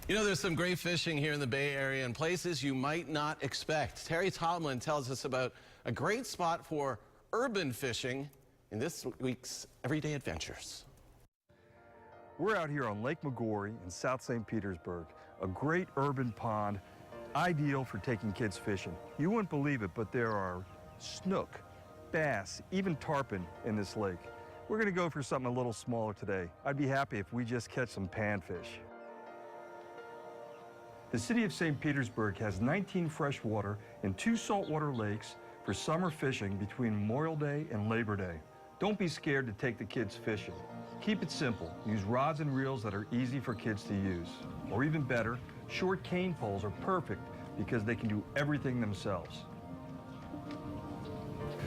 You know, there's some great fishing here in the Bay Area and places you might not expect. Terry Tomlin tells us about a great spot for urban fishing in this week's Everyday Adventures. We're out here on Lake Maggiore in South St. Petersburg, a great urban pond, ideal for taking kids fishing. You wouldn't believe it, but there are snook, bass, even tarpon in this lake. We're gonna go for something a little smaller today. I'd be happy if we just catch some panfish. The city of St. Petersburg has 19 freshwater and 2 saltwater lakes for summer fishing between Memorial Day and Labor Day. Don't be scared to take the kids fishing. Keep it simple. Use rods and reels that are easy for kids to use. Or even better, short cane poles are perfect because they can do everything themselves.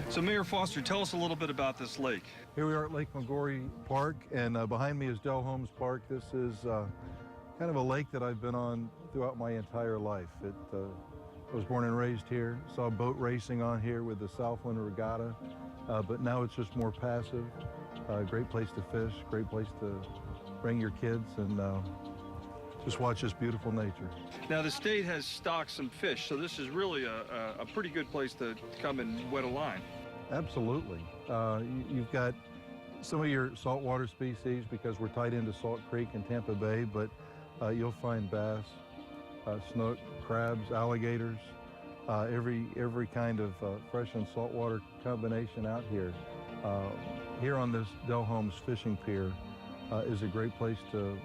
So Mayor Foster, tell us a little bit about this lake. Here we are at Lake Maggiore Park, and behind me is Del Holmes Park. This is kind of a lake that I've been on throughout my entire life. I was born and raised here, saw boat racing on here with the Southland Regatta, but now it's just more passive. Great place to fish, great place to bring your kids and just watch this beautiful nature. Now the state has stocked some fish, so this is really a pretty good place to come and wet a line. Absolutely. You've got some of your saltwater species because we're tied into Salt Creek and Tampa Bay, but you'll find bass, snook, crabs, alligators, every kind of fresh and saltwater combination out here. Here on this Del Holmes fishing pier is a great place to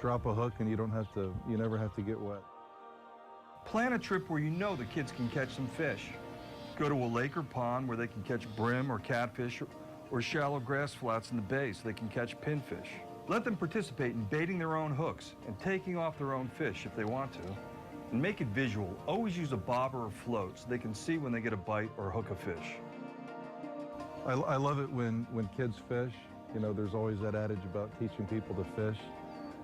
drop a hook, and you never have to get wet. Plan a trip where you know the kids can catch some fish. Go to a lake or pond where they can catch brim or catfish, or shallow grass flats in the bay so they can catch pinfish. Let them participate in baiting their own hooks and taking off their own fish if they want to. And make it visual. Always use a bobber or float so they can see when they get a bite or hook a fish. I love it when kids fish. You know, there's always that adage about teaching people to fish.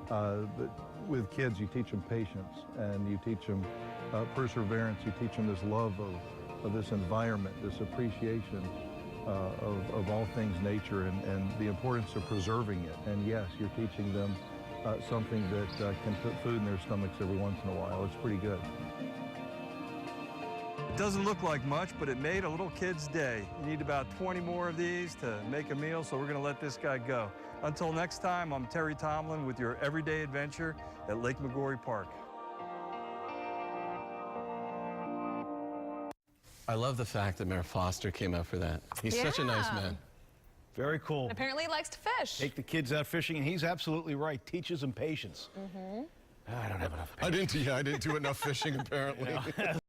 But with kids, you teach them patience, and you teach them perseverance. You teach them this love of this environment, this appreciation of all things nature, and the importance of preserving it. And yes, you're teaching them something that can put food in their stomachs every once in a while. It's pretty good. It doesn't look like much, but it made a little kid's day. You need about 20 more of these to make a meal, so we're going to let this guy go. Until next time, I'm Terry Tomlin with your Everyday Adventure at Lake Maggiore Park. I love the fact that Mayor Foster came out for that. He's such a nice man. Very cool. Apparently he likes to fish. Take the kids out fishing, and he's absolutely right. Teaches them patience. I don't have enough patience. I didn't do enough fishing, apparently.